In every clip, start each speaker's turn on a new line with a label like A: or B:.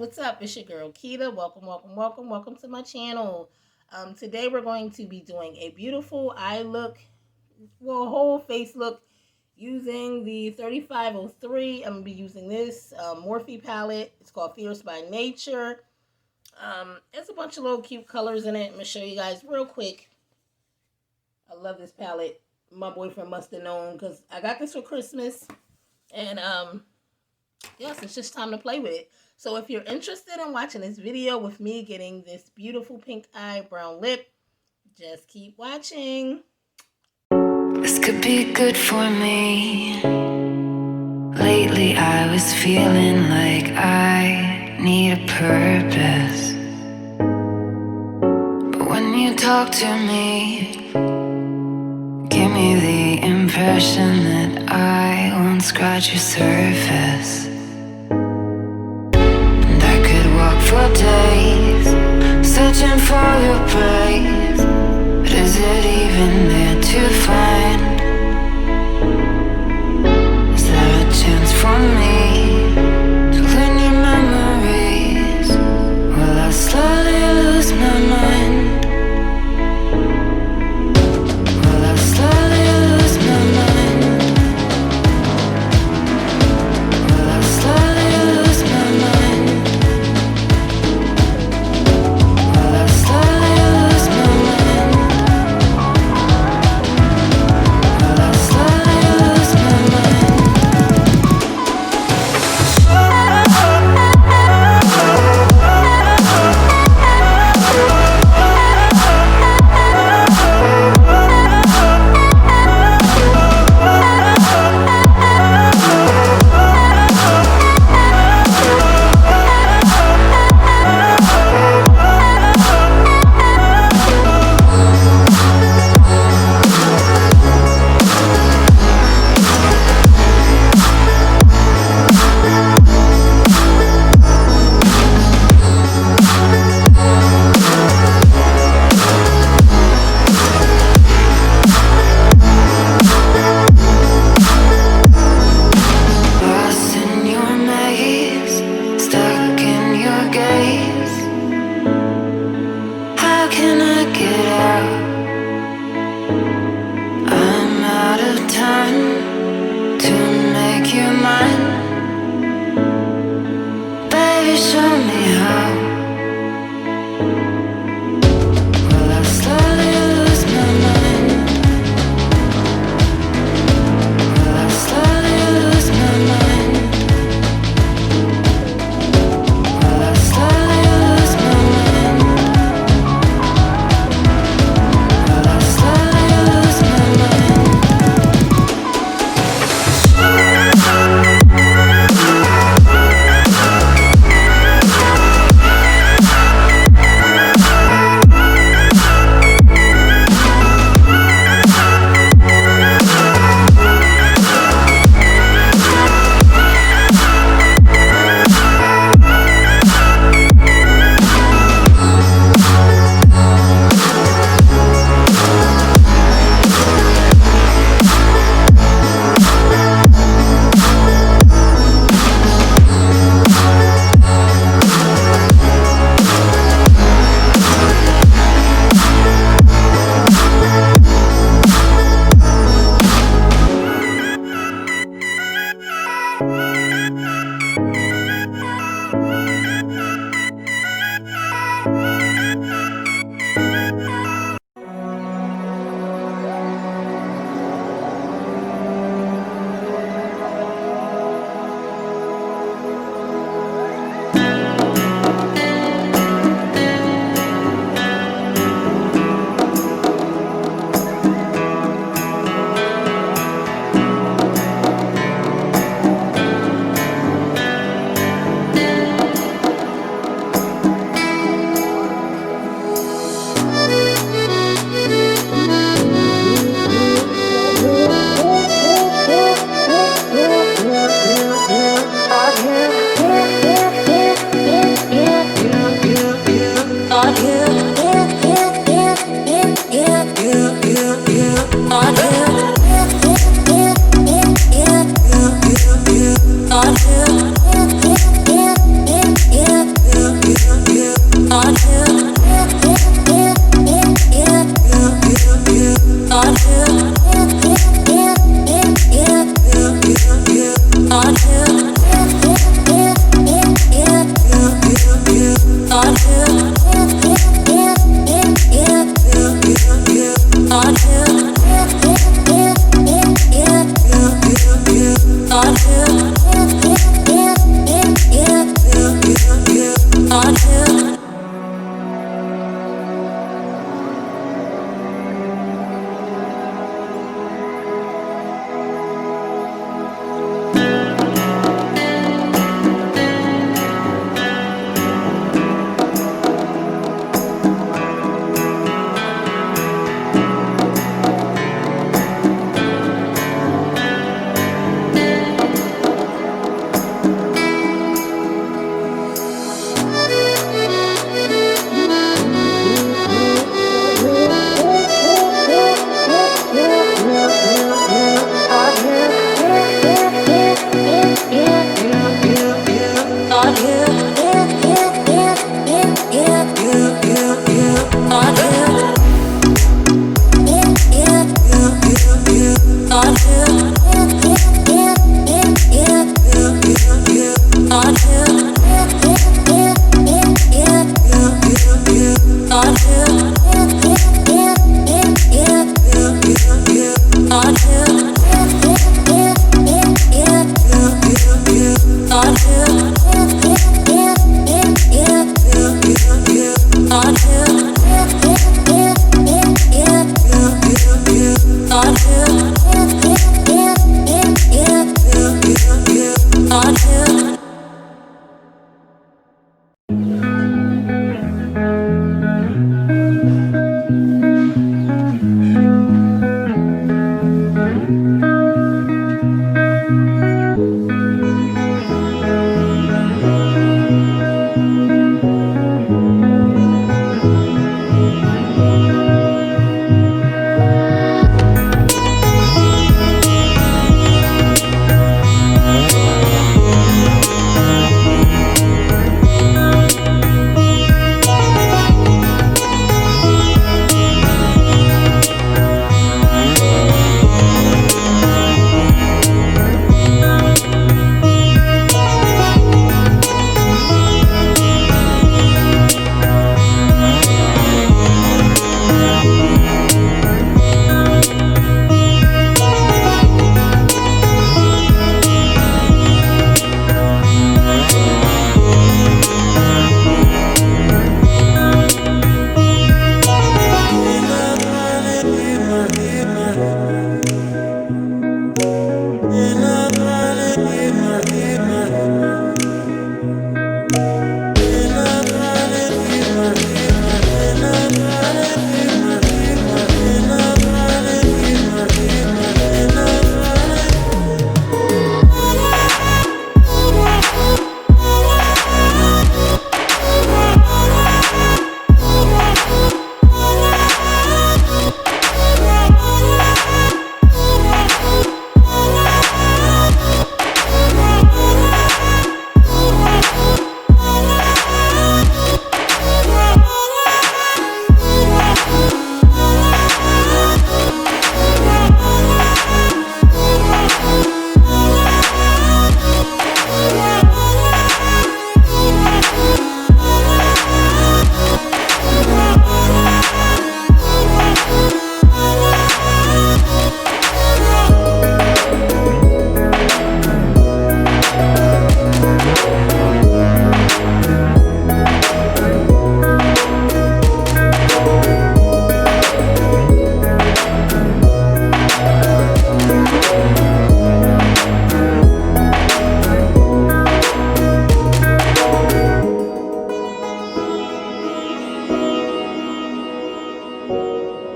A: what's up? It's your girl Keita. Welcome to my channel. Today we're going to be doing a beautiful eye look, well, whole face look using the 3503. I'm going to be using this Morphe palette. It's called Fierce by Nature. It's a bunch of little cute colors in it. I'm going to show you guys real quick. I love this palette. My boyfriend must have known because I got this for Christmas. And yes, it's just time to play with it. So if you're interested in watching this video with me getting this beautiful pink eye, brown lip, just keep watching.
B: This could be good for me. Lately I was feeling like I need a purpose. But when you talk to me, give me the impression that I won't scratch your surface. And I could walk for days, searching for your praise. But is it even there to find? Is there a chance for me to learn your memories? Will I slowly lose my mind?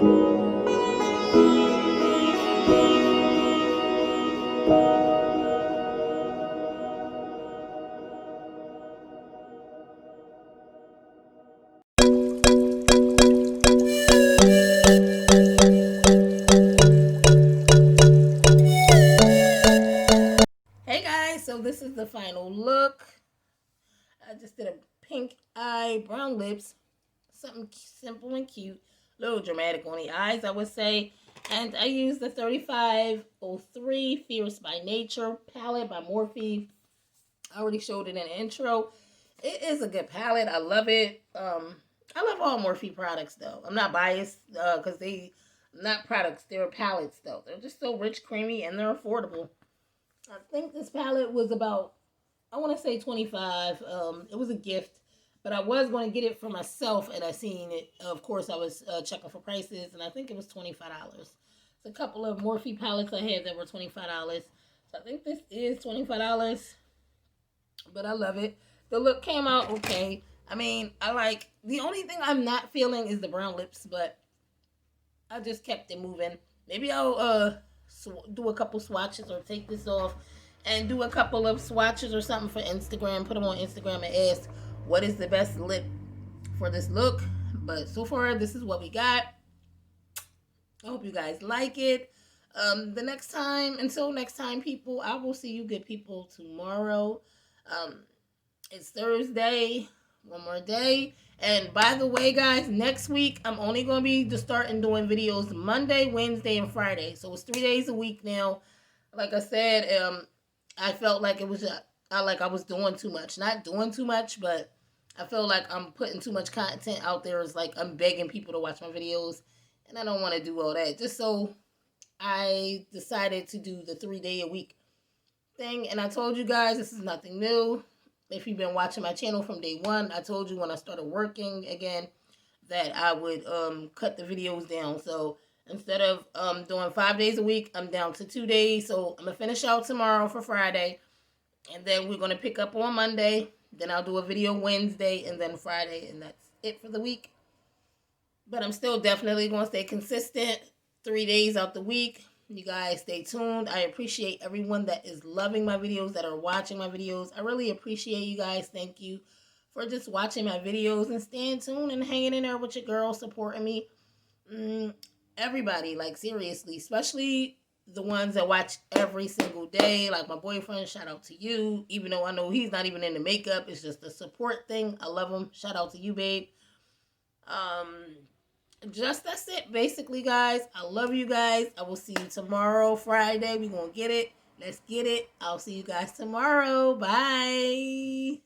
A: Hey guys, so this is the final look. I just did a pink eye, brown lips, something simple and cute, a little dramatic on the eyes, I would say. And I used the 3503 Fierce by Nature palette by Morphe. I already showed it in the intro. It is a good palette. I love it. I love all Morphe products though. I'm not biased because they not products. They're palettes though. They're just so rich, creamy, and they're affordable. I think this palette was about, I want to say 25. It was a gift, but I was going to get it for myself, and I seen it. Of course, I was checking for prices, and I think it was $25. It's a couple of Morphe palettes I had that were $25. So I think this is $25, but I love it. The look came out okay. I mean, I like, the only thing I'm not feeling is the brown lips, but I just kept it moving. Maybe I'll do a couple swatches or take this off and do a couple of swatches or something for Instagram. Put them on Instagram and ask what is the best lip for this look. But so far, this is what we got. I hope you guys like it. Until next time, people, I will see you good people tomorrow. It's Thursday, one more day. And by the way, guys, next week I'm only going to be just starting doing videos Monday, Wednesday, and Friday. So it's 3 days a week now. Like I said, I felt like it was I was doing too much. Not doing too much, but I feel like I'm putting too much content out there. It's like I'm begging people to watch my videos, and I don't want to do all that. Just so I decided to do the 3 day a week thing, and I told you guys this is nothing new. If you've been watching my channel from day one, I told you when I started working again that I would cut the videos down. So instead of doing 5 days a week, I'm down to 2 days. So I'm gonna finish out tomorrow for Friday, and then we're gonna pick up on Monday. Then I'll do a video Wednesday and then Friday, and that's it for the week. But I'm still definitely gonna stay consistent 3 days out the week. You guys stay tuned. I appreciate everyone that is loving my videos, that are watching my videos. I really appreciate you guys. Thank you for just watching my videos and staying tuned and hanging in there with your girl, supporting me. Everybody, like seriously, especially the ones that watch every single day, like my boyfriend. Shout out to you, even though I know he's not even into makeup. It's just a support thing. I love him. Shout out to you, babe. Just that's it, basically, guys. I love you guys. I will see you tomorrow, Friday. We're gonna get it. Let's get it. I'll see you guys tomorrow. Bye.